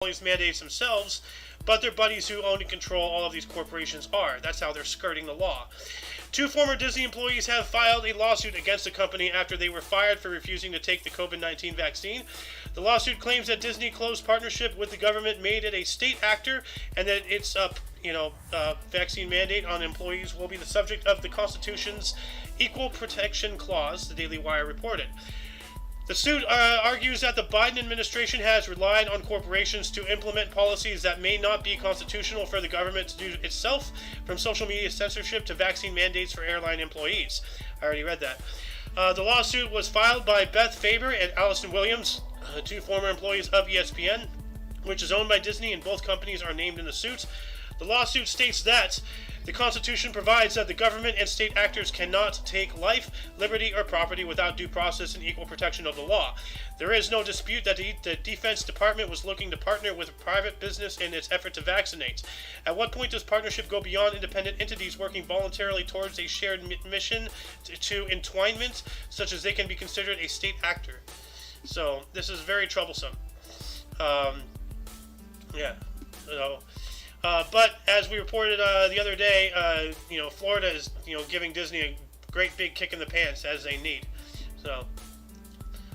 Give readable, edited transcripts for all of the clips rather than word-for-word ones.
these mandates themselves, but their buddies who own and control all of these corporations are. That's how they're skirting the law. 2 former Disney employees have filed a lawsuit against the company after they were fired for refusing to take the COVID-19 vaccine. The lawsuit claims that Disney close partnership with the government made it a state actor, and that its vaccine mandate on employees will be the subject of the Constitution's Equal Protection Clause, the Daily Wire reported. The suit argues that the Biden administration has relied on corporations to implement policies that may not be constitutional for the government to do itself, from social media censorship to vaccine mandates for airline employees. I already read that. The lawsuit was filed by Beth Faber and Allison Williams, 2 former employees of ESPN, which is owned by Disney, and both companies are named in the suit. The lawsuit states that the Constitution provides that the government and state actors cannot take life, liberty, or property without due process and equal protection of the law. There is no dispute that the Defense Department was looking to partner with private business in its effort to vaccinate. At what point does partnership go beyond independent entities working voluntarily towards a shared mission to entwinement, such as they can be considered a state actor? So, this is very troublesome. But as we reported the other day, Florida is, giving Disney a great big kick in the pants as they need. So,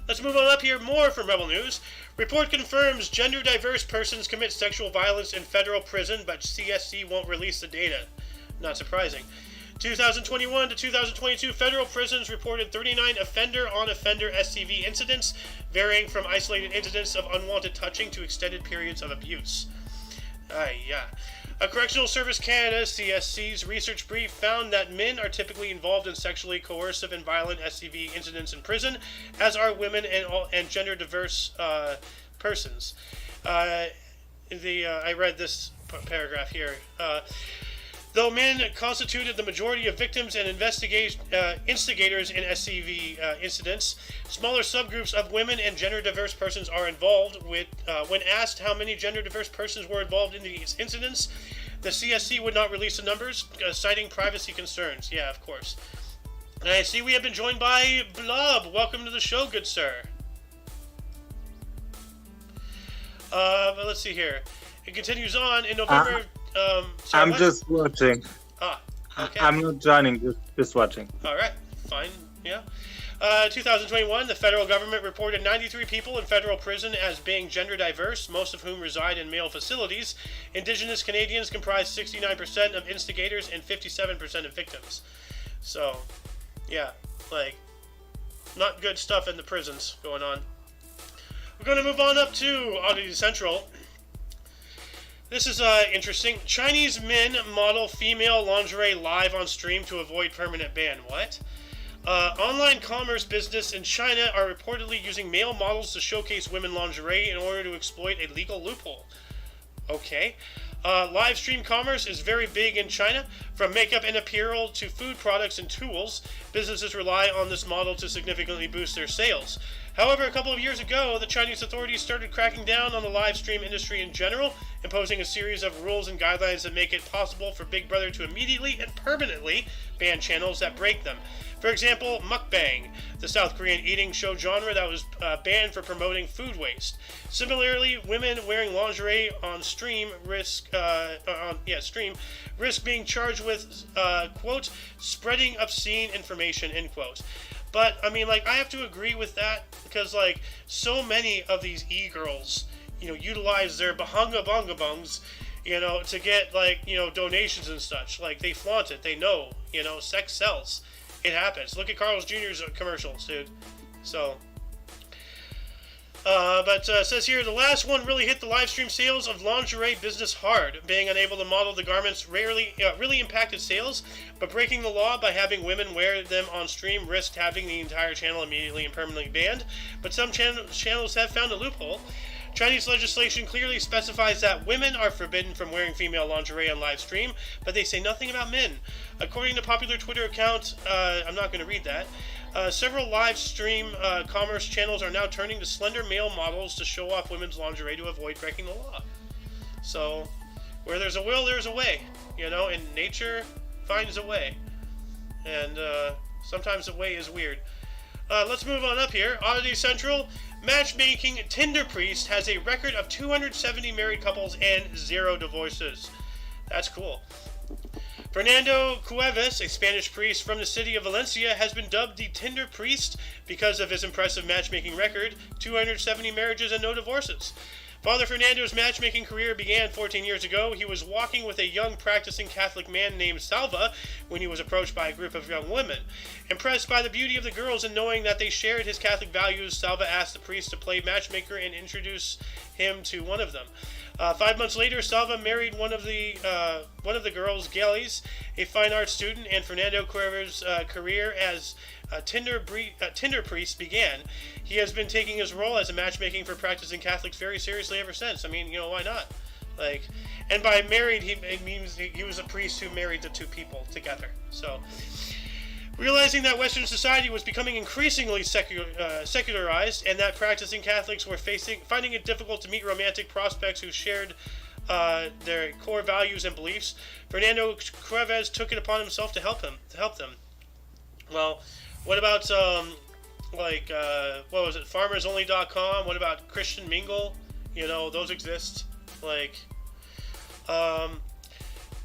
let's move on up here. More from Rebel News. Report confirms gender diverse persons commit sexual violence in federal prison, but CSC won't release the data. Not surprising. 2021 to 2022, federal prisons reported 39 offender-on-offender SCV incidents, varying from isolated incidents of unwanted touching to extended periods of abuse. A Correctional Service Canada, CSC's research brief found that men are typically involved in sexually coercive and violent SCV incidents in prison, as are women and gender diverse persons. I read this paragraph here. Though men constituted the majority of victims and instigators in SCV incidents, smaller subgroups of women and gender-diverse persons are involved. When asked how many gender-diverse persons were involved in these incidents, the CSC would not release the numbers, citing privacy concerns. Yeah, of course. And I see we have been joined by Blub. Welcome to the show, good sir. But let's see here. It continues on in November... I'm just watching. Okay. I'm not joining, just watching. All right, fine, yeah. 2021, the federal government reported 93 people in federal prison as being gender diverse, most of whom reside in male facilities. Indigenous Canadians comprise 69% of instigators and 57% of victims. So, yeah, not good stuff in the prisons going on. We're going to move on up to Oddity Central. This is interesting. Chinese men model female lingerie live on stream to avoid permanent ban. What? Online commerce business in China are reportedly using male models to showcase women lingerie in order to exploit a legal loophole. Okay. Live stream commerce is very big in China. From makeup and apparel to food products and tools, businesses rely on this model to significantly boost their sales. However, a couple of years ago, the Chinese authorities started cracking down on the live stream industry in general, imposing a series of rules and guidelines that make it possible for Big Brother to immediately and permanently ban channels that break them. For example, mukbang, the South Korean eating show genre that was banned for promoting food waste. Similarly, women wearing lingerie on stream risk being charged with quote, spreading obscene information, end quote. But I mean, I have to agree with that, because so many of these e-girls, utilize their bahunga bunga bungs, to get donations and such. They flaunt it. They know, sex sells. It happens. Look at Carl's Jr.'s commercials, dude. So, but says here, the last one really hit the live stream sales of lingerie business hard. Being unable to model the garments really impacted sales, but breaking the law by having women wear them on stream risked having the entire channel immediately and permanently banned. But some channels have found a loophole. Chinese legislation clearly specifies that women are forbidden from wearing female lingerie on live stream, but they say nothing about men. According to popular Twitter account, I'm not going to read that, several live stream commerce channels are now turning to slender male models to show off women's lingerie to avoid breaking the law. So, where there's a will, there's a way, and nature finds a way. And sometimes the way is weird. Let's move on up here. Oddity Central. Matchmaking Tinder priest has a record of 270 married couples and 0 divorces. That's cool. Fernando Cuevas, a Spanish priest from the city of Valencia, has been dubbed the Tinder priest because of his impressive matchmaking record, 270 marriages and no divorces. Father Fernando's matchmaking career began 14 years ago. He was walking with a young practicing Catholic man named Salva when he was approached by a group of young women. Impressed by the beauty of the girls and knowing that they shared his Catholic values, Salva asked the priest to play matchmaker and introduce him to one of them. 5 months later, Salva married one of the girls, Gales, a fine arts student, and Fernando Cuevas' career as Tinder priest began. He has been taking his role as a matchmaking for practicing Catholics very seriously ever since. I mean, why not? And by married, it means he was a priest who married the two people together. So, realizing that Western society was becoming increasingly secularized, and that practicing Catholics were finding it difficult to meet romantic prospects who shared their core values and beliefs, Fernando Cuevas took it upon himself to help them. Well, what about what was it, FarmersOnly.com? What about Christian Mingle? Those exist.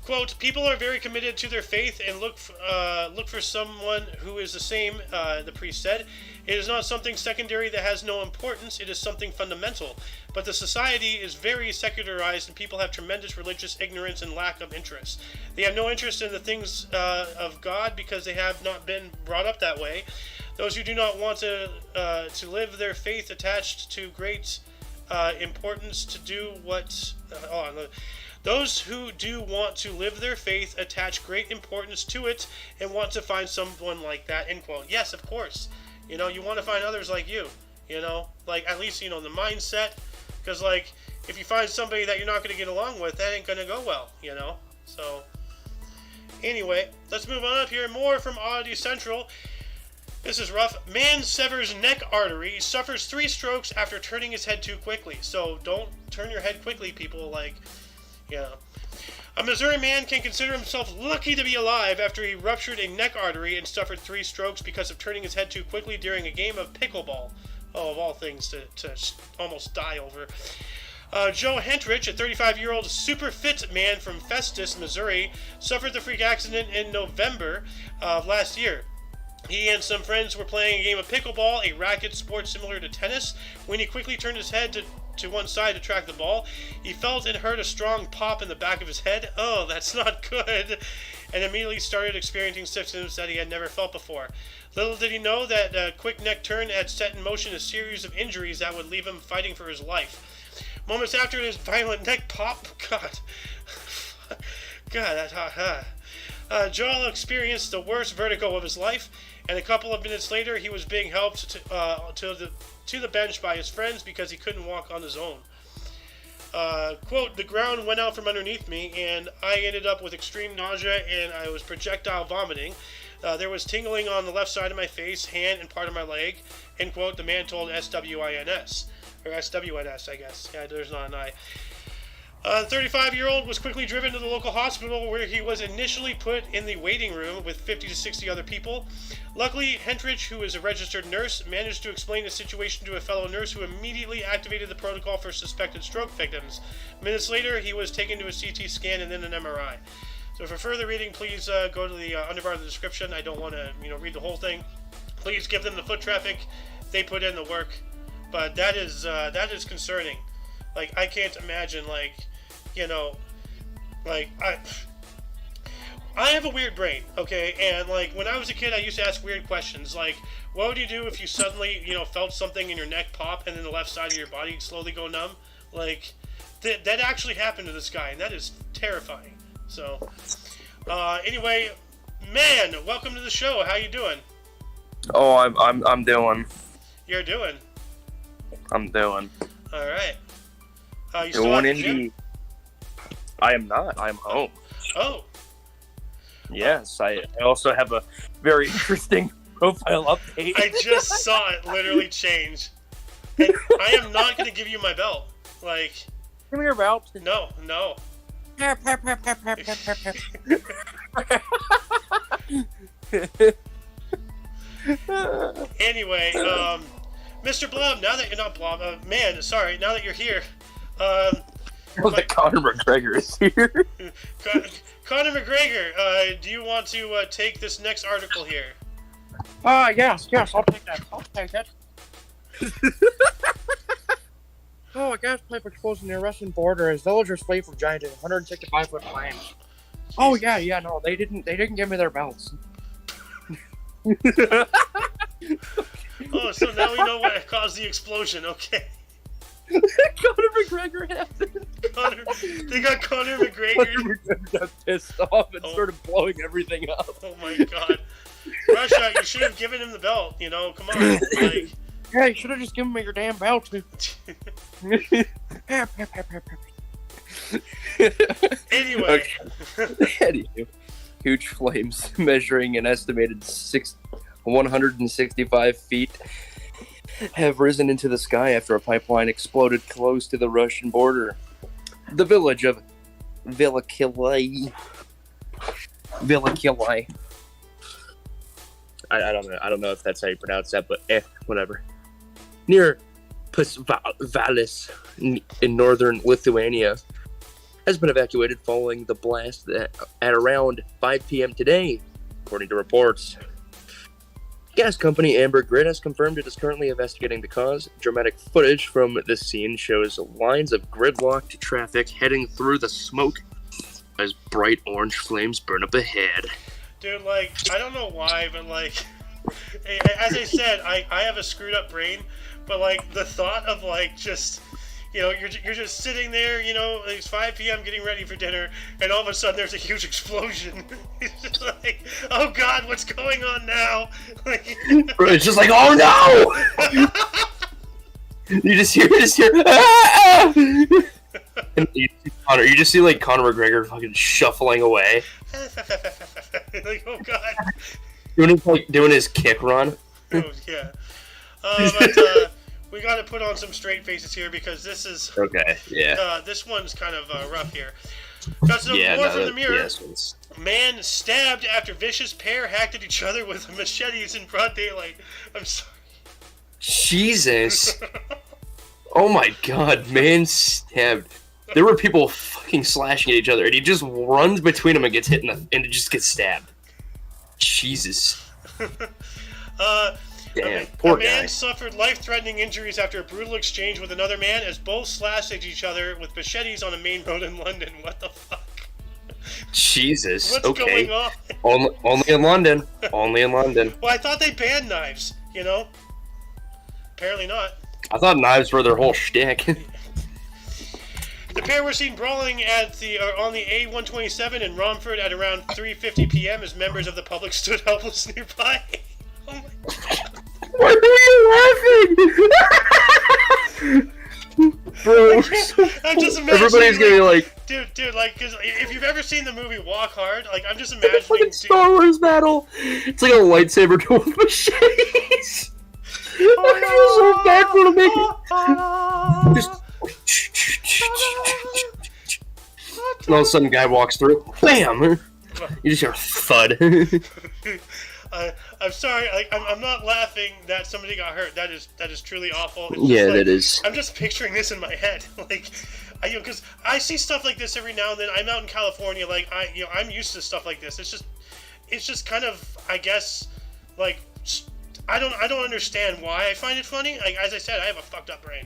Quote, people are very committed to their faith and look for someone who is the same, the priest said. It is not something secondary that has no importance. It is something fundamental. But the society is very secularized and people have tremendous religious ignorance and lack of interest. They have no interest in the things of God because they have not been brought up that way. Those who do not want to live their faith attached to great importance to do what... Those who do want to live their faith attach great importance to it and want to find someone like that, end quote. Yes, of course. You want to find others like you, at least, the mindset. Because, if you find somebody that you're not going to get along with, that ain't going to go well, So, anyway, let's move on up here. More from Oddity Central. This is rough. Man severs neck artery, suffers 3 strokes after turning his head too quickly. So, don't turn your head quickly, people, A Missouri man can consider himself lucky to be alive after he ruptured a neck artery and suffered 3 strokes because of turning his head too quickly during a game of pickleball. Oh, of all things to almost die over. Joe Hentrich, a 35-year-old super fit man from Festus, Missouri, suffered the freak accident in November of last year. He and some friends were playing a game of pickleball, a racket sport similar to tennis, when he quickly turned his head to one side to track the ball. He felt and heard a strong pop in the back of his head. Oh, that's not good. And immediately started experiencing symptoms that he had never felt before. Little did he know that a quick neck turn had set in motion a series of injuries that would leave him fighting for his life. Moments after his violent neck pop, Joel experienced the worst vertigo of his life, and a couple of minutes later he was being helped to the bench by his friends because he couldn't walk on his own. Quote, the ground went out from underneath me, and I ended up with extreme nausea, and I was projectile vomiting. There was tingling on the left side of my face, hand, and part of my leg, end quote, the man told SWINS. Or SWNS, I guess. Yeah, there's not an I. The 35-year-old was quickly driven to the local hospital where he was initially put in the waiting room with 50 to 60 other people. Luckily, Hentrich, who is a registered nurse, managed to explain the situation to a fellow nurse who immediately activated the protocol for suspected stroke victims. Minutes later, he was taken to a CT scan and then an MRI. So for further reading, please go to the underbar of the description. I don't want to read the whole thing. Please give them the foot traffic. They put in the work. But that is concerning. I can't imagine, I have a weird brain, okay? And, when I was a kid, I used to ask weird questions, what would you do if you suddenly, felt something in your neck pop and then the left side of your body slowly go numb? That actually happened to this guy, and that is terrifying. So, anyway, man, welcome to the show. How you doing? Oh, I'm doing. You're doing? I'm doing. All right. You still at the gym? I am not. I'm home. Oh. Yes, I also have a very interesting profile update. I just saw it literally change. And I am not going to give you my belt. Give me your belt. No. Anyway, Mr. Blob, now that you're not Blob, man, sorry, now that you're here, that Conor McGregor is here. Conor McGregor, do you want to take this next article here? Yes, I'll take that. I'll take it. A gas pipe exposed near Russian border as villagers flee from giant 165-foot flames. Oh yeah, no, they didn't give me their belts. Oh, so now we know what caused the explosion, okay. Conor McGregor happened. They got Conor McGregor. Conor McGregor got pissed off and started blowing everything up. Oh my god. Russia, you should have given him the belt, you know, come on. Like... Yeah, you should have just given me your damn belt. Anyway. Anywho, huge flames measuring an estimated 165 feet have risen into the sky after a pipeline exploded close to the Russian border. The village of Villakilai. I don't know if that's how you pronounce that, but whatever. Near Pusvalis in northern Lithuania has been evacuated following the blast at around 5 p.m. today, according to reports. Gas company Amber Grid has confirmed it is currently investigating the cause. Dramatic footage from the scene shows lines of gridlocked traffic heading through the smoke as bright orange flames burn up ahead. Dude, like, I don't know why, but like, as I said, I have a screwed up brain, but like, the thought of like, just, you know, you're just sitting there, you know, it's 5 p.m. getting ready for dinner, and all of a sudden there's a huge explosion. It's just like, oh god, what's going on now? Like, it's just like, oh no! you just hear, and you just see like Conor McGregor fucking shuffling away. Like, oh god. Doing his kick run. Oh yeah. But we got to put on some straight faces here because this is okay. Yeah. This one's kind of rough here. Got some more from the mirror. Yes, man stabbed after vicious pair hacked at each other with machetes in broad daylight. I'm sorry. Jesus. Oh my god, man stabbed. There were people fucking slashing at each other, and he just runs between them and gets hit and it just gets stabbed. Jesus. Damn, poor guy. A man suffered life-threatening injuries after a brutal exchange with another man as both slashed at each other with machetes on a main road in London. What the fuck? Jesus. What's okay. going on? Only in London. Only in London. Well, I thought they banned knives, you know? Apparently not. I thought knives were their whole shtick. The pair were seen brawling at on the A127 in Romford at around 3:50 p.m. as members of the public stood helpless nearby. Oh my god. Why are you laughing? Bro, I'm just imagining. Everybody's gonna be like, dude, like, because if you've ever seen the movie Walk Hard, like, I'm just imagining. Fucking Star Wars battle. It's like a lightsaber duel with machetes. I feel so bad for the making. Just. And all of a sudden, guy walks through. Bam! You just hear a thud. I'm sorry. Like, I'm not laughing that somebody got hurt. That is truly awful. It's yeah, like, that is. I'm just picturing this in my head, like, because I see stuff like this every now and then. I'm out in California, like I'm used to stuff like this. It's just kind of, I guess, like, I don't understand why I find it funny. Like, as I said, I have a fucked up brain.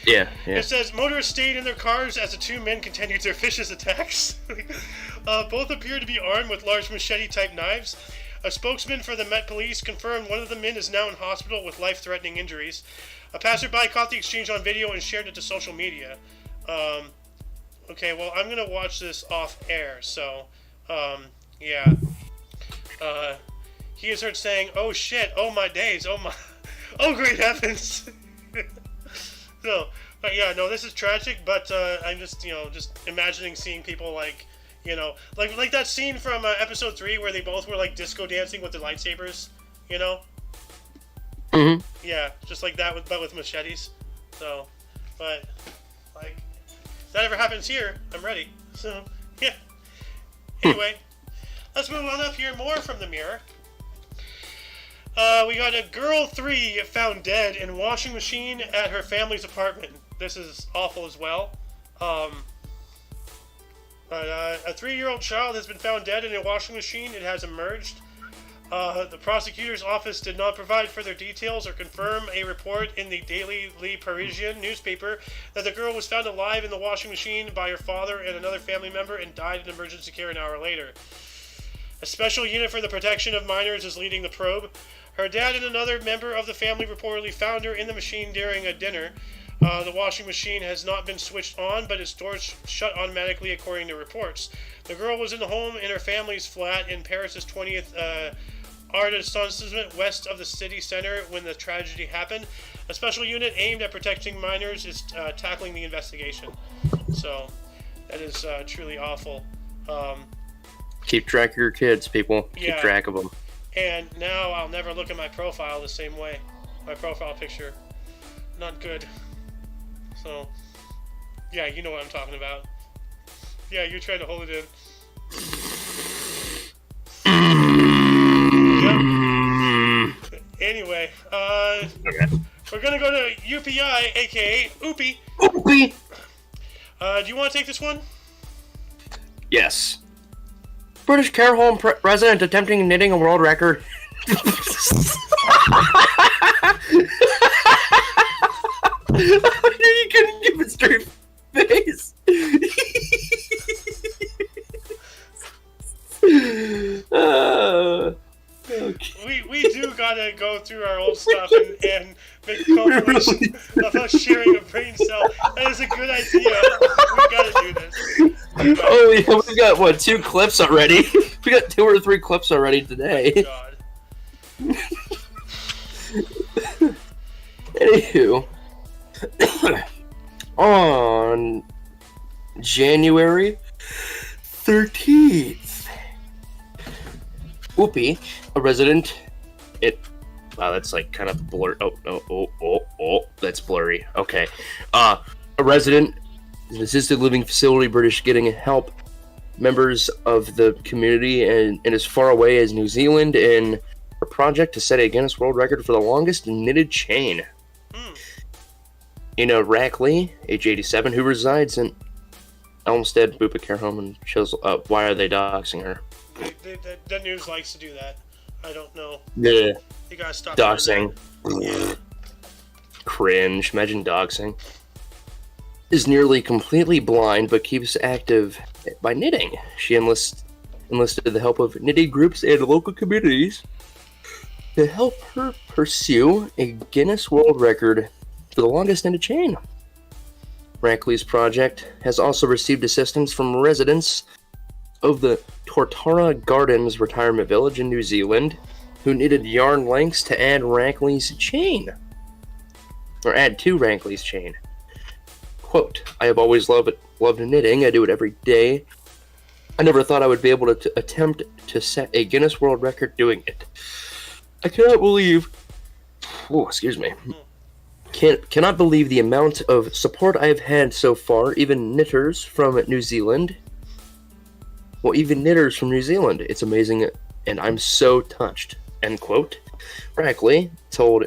Yeah. It says motorists stayed in their cars as the two men continued their vicious attacks. Both appear to be armed with large machete-type knives. A spokesman for the Met Police confirmed one of the men is now in hospital with life-threatening injuries. A passerby caught the exchange on video and shared it to social media. Okay, well, I'm gonna watch this off air. So, yeah. He is heard saying, "Oh shit! Oh my days! Oh my! Oh great heavens!" So, but yeah, no, this is tragic, but I'm just, just imagining seeing people like that scene from episode 3 where they both were like disco dancing with their lightsabers, Mm-hmm. Yeah, just like that, but with machetes. So, but like, if that ever happens here, I'm ready. So, yeah. Anyway, let's move on up here. More from the mirror. We got a girl 3 found dead in washing machine at her family's apartment. This is awful as well. A 3-year-old child has been found dead in a washing machine. It has emerged. The prosecutor's office did not provide further details or confirm a report in the Daily Le Parisien newspaper that the girl was found alive in the washing machine by her father and another family member and died in emergency care an hour later. A special unit for the protection of minors is leading the probe. Her dad and another member of the family reportedly found her in the machine during a dinner. The washing machine has not been switched on, but its doors shut automatically according to reports. The girl was in the home in her family's flat in Paris's 20th arrondissement west of the city center when the tragedy happened. A special unit aimed at protecting minors is tackling the investigation. So, that is truly awful. Keep track of your kids, people. Keep track of them. And now I'll never look at my profile the same way. My profile picture. Not good. So, yeah, you know what I'm talking about. Yeah, you're trying to hold it in. Yep. Anyway, Okay. we're gonna go to UPI, aka Oopie. Oopie! Do you want to take this one? Yes. British care home resident attempting knitting a world record. You couldn't give a straight face. Okay. We do gotta go through our old stuff and make a compilation of us sharing a brain cell. That is a good idea. We gotta do this. Oh, yeah, we've got, what, 2 clips already? We got 2 or 3 clips already today. Oh, God. Anywho, on January 13th, Whoopi, a resident, wow, that's like kind of blurry. Oh, that's blurry. Okay. A resident in an assisted living facility, British, getting help members of the community and as far away as New Zealand in a project to set a Guinness World Record for the longest knitted chain. Ina Rackley, age 87, who resides in Elmstead Bupa Care Home, and shows why are they doxing her? The news likes to do that. I don't know. Yeah. You gotta stop Doxing. Yeah. Cringe. Imagine doxing. Is nearly completely blind but keeps active by knitting. She enlisted the help of knitting groups and local communities to help her pursue a Guinness World Record for the longest knitted chain. Rackley's project has also received assistance from residents of the Tortara Gardens retirement village in New Zealand, who knitted yarn lengths to add Rackley's chain. Or add to Rackley's chain. Quote, I have always loved knitting. I do it every day. I never thought I would be able to attempt to set a Guinness World Record doing it. I cannot believe... Oh, excuse me. Cannot believe the amount of support I have had so far, even knitters from New Zealand. Well, even knitters from New Zealand. It's amazing, and I'm so touched. End quote. Rackley told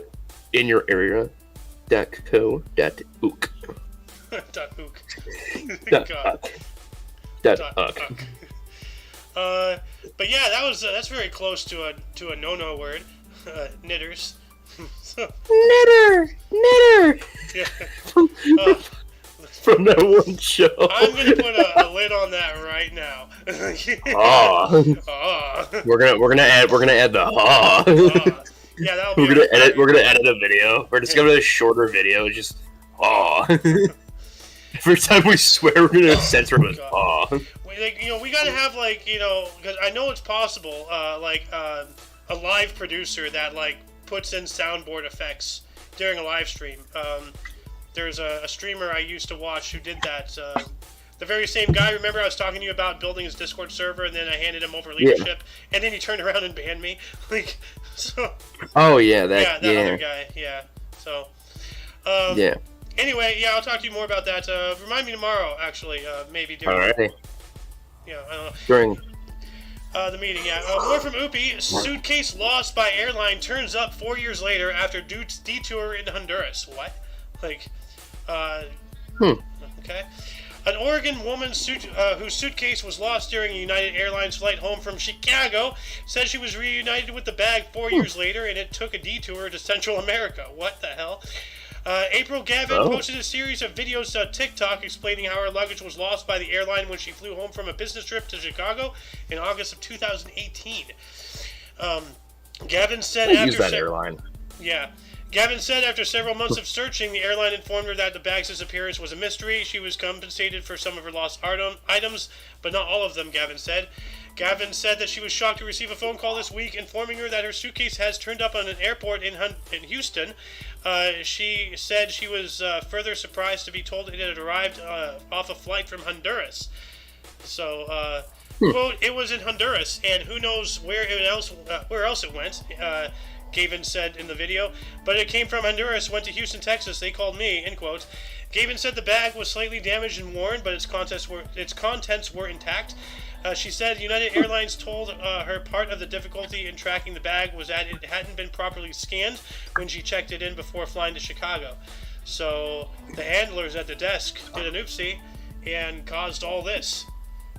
inyourarea.co.uk. But yeah, that's very close to a no-no word. Knitters. Knitter! Yeah. From that one show. I'm gonna put a lid on that right now. We're gonna add the Yeah, that'll be. We're gonna edit a video. We're just gonna do a shorter video. Just Every time we swear, we're gonna censor it. We gotta have because I know it's possible. A live producer that puts in soundboard effects during a live stream. There's a streamer I used to watch who did that. The very same guy, remember I was talking to you about building his Discord server, and then I handed him over leadership, and then he turned around and banned me. Oh yeah, that other guy. Yeah. So. Yeah. Anyway, yeah, I'll talk to you more about that. Remind me tomorrow, actually. Maybe during. Alrighty. Yeah, I don't know. The meeting, yeah. More from Upi. Suitcase lost by airline turns up 4 years later after detour in Honduras. What? Like, okay. An Oregon woman whose suitcase was lost during a United Airlines flight home from Chicago said she was reunited with the bag 4 years later and it took a detour to Central America. What the hell? April Gavin posted a series of videos to TikTok explaining how her luggage was lost by the airline when she flew home from a business trip to Chicago in August of 2018. Gavin said use that airline. Yeah. Gavin said after several months of searching, the airline informed her that the bag's disappearance was a mystery. She was compensated for some of her lost items, but not all of them, Gavin said. Gavin said that she was shocked to receive a phone call this week informing her that her suitcase has turned up on an airport in Houston. She said she was further surprised to be told it had arrived off a flight from Honduras. So, quote, it was in Honduras, and who knows where else it went. Gavin said in the video, but it came from Honduras, went to Houston, Texas. They called me, end quote. Gavin said the bag was slightly damaged and worn, but its contents were intact. She said United Airlines told her part of the difficulty in tracking the bag was that it hadn't been properly scanned when she checked it in before flying to Chicago. So the handlers at the desk did an oopsie and caused all this,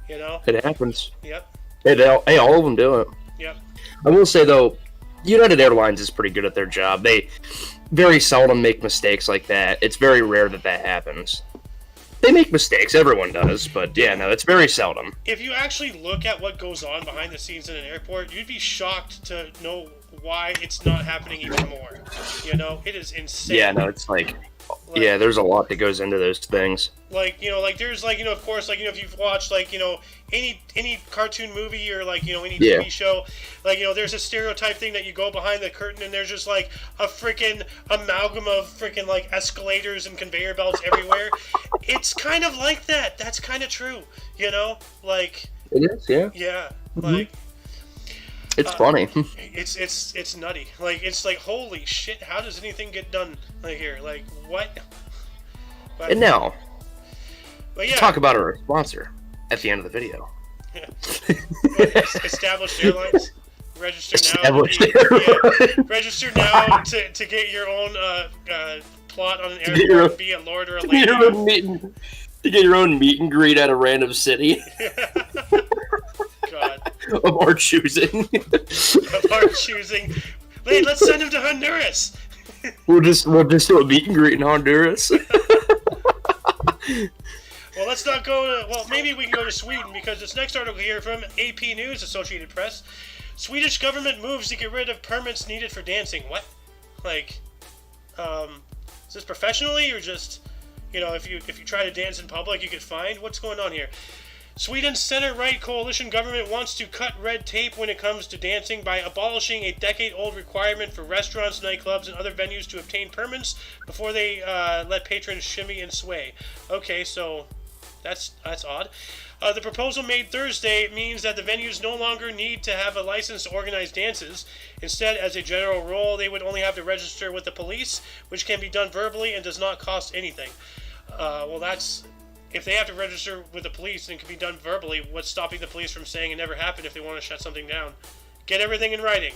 you know? It happens. Yep. Hey, all of them do it. Yep. I will say, though, United Airlines is pretty good at their job. They very seldom make mistakes like that. It's very rare that happens. They make mistakes, everyone does, but yeah, no, it's very seldom. If you actually look at what goes on behind the scenes in an airport, you'd be shocked to know why it's not happening even more. You know, it is insane. Yeah, no, it's like yeah, there's a lot that goes into those things. Like, you know, like there's like, you know, of course, like, you know, if you've watched like, you know, any cartoon movie or like, you know, any TV show, like, you know, there's a stereotype thing that you go behind the curtain and there's just like a freaking amalgam of freaking like escalators and conveyor belts everywhere. It's kind of like that. That's kind of true, you know? Like it is, yeah. Yeah. Like it's funny. It's nutty. Like it's like holy shit, how does anything get done like here? Like what? But, and now but yeah. Talk about our sponsor at the end of the video. Established Airlines. Register now to get your own plot on an airport, be a lord or a lady. To get your own meet and greet at a random city. God. Of our choosing. Of our choosing. Wait, let's send him to Honduras. We'll just do a meet and greet in Honduras. Well, let's not go to... Well, maybe we can go to Sweden, because this next article here from AP News, Associated Press. Swedish government moves to get rid of permits needed for dancing. What? Like, is this professionally, or just, you know, if you try to dance in public, you get fined? What's going on here? Sweden's center-right coalition government wants to cut red tape when it comes to dancing by abolishing a decade-old requirement for restaurants, nightclubs, and other venues to obtain permits before they let patrons shimmy and sway. Okay, so that's odd. The proposal made Thursday means that the venues no longer need to have a license to organize dances. Instead, as a general rule, they would only have to register with the police, which can be done verbally and does not cost anything. Well, that's... If they have to register with the police and it can be done verbally, what's stopping the police from saying it never happened if they want to shut something down? Get everything in writing.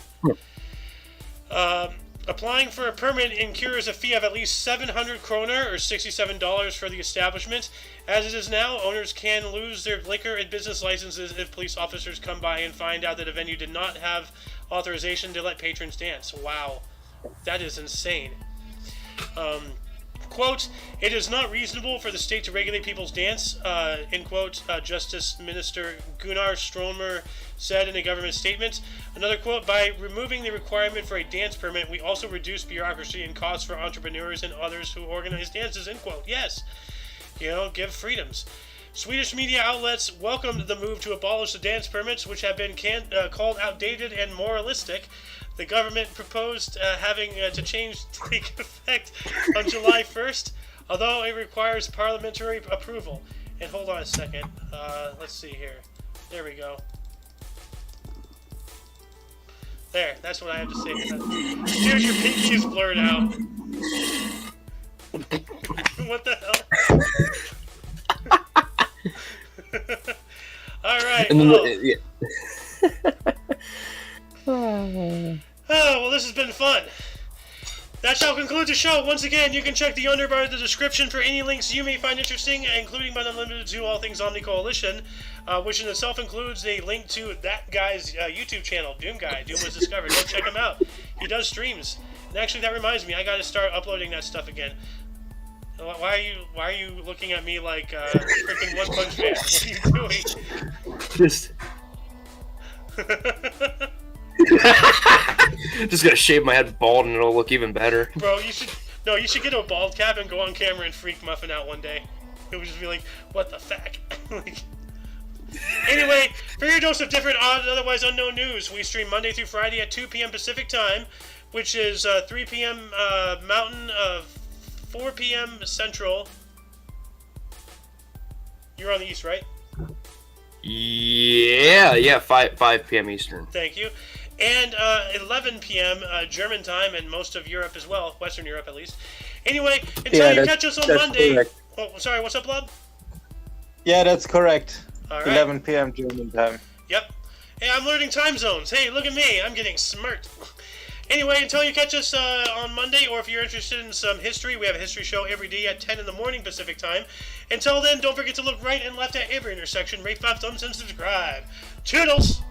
Applying for a permit incurs a fee of at least 700 kroner, or $67 for the establishment. As it is now, owners can lose their liquor and business licenses if police officers come by and find out that a venue did not have authorization to let patrons dance. Wow. That is insane. Quote, it is not reasonable for the state to regulate people's dance, end quote, Justice Minister Gunnar Stromer said in a government statement. Another quote, by removing the requirement for a dance permit, we also reduce bureaucracy and costs for entrepreneurs and others who organize dances, end quote. Yes, you know, give freedoms. Swedish media outlets welcomed the move to abolish the dance permits, which have been called outdated and moralistic. The government proposed having to change to take effect on July 1st, although it requires parliamentary approval. And hold on a second. Let's see here. There we go. There, that's what I have to say. Dude, your pinky is blurred out. What the hell? All right. And then, Oh, well, this has been fun. That shall conclude the show. Once again, you can check the underbar of the description for any links you may find interesting, including but not limited to all things Omni Coalition, which in itself includes a link to that guy's YouTube channel, Doom Guy. Doom was discovered. Go check him out. He does streams. And actually, that reminds me, I got to start uploading that stuff again. Why are you looking at me like freaking One Punch Man? What are you doing? Just gonna shave my head bald and it'll look even better. Bro, you should get a bald cap and go on camera and freak Muffin out one day. It would just be like, what the fuck? Anyway, for your dose of different, odd, and otherwise unknown news, we stream Monday through Friday at 2 p.m. Pacific Time, which is 3 p.m. Mountain, 4 p.m. Central. You're on the East, right? Yeah, 5 p.m. Eastern. Thank you. And 11 p.m. German time, and most of Europe as well, Western Europe at least. Anyway, until you catch us on Monday. Correct. Oh, sorry, what's up, Blob? Yeah, that's correct. All right. 11 p.m. German time. Yep. Hey, I'm learning time zones. Hey, look at me. I'm getting smart. Anyway, until you catch us on Monday, or if you're interested in some history, we have a history show every day at 10 in the morning Pacific time. Until then, don't forget to look right and left at every intersection, rate 5 thumbs, and subscribe. Toodles!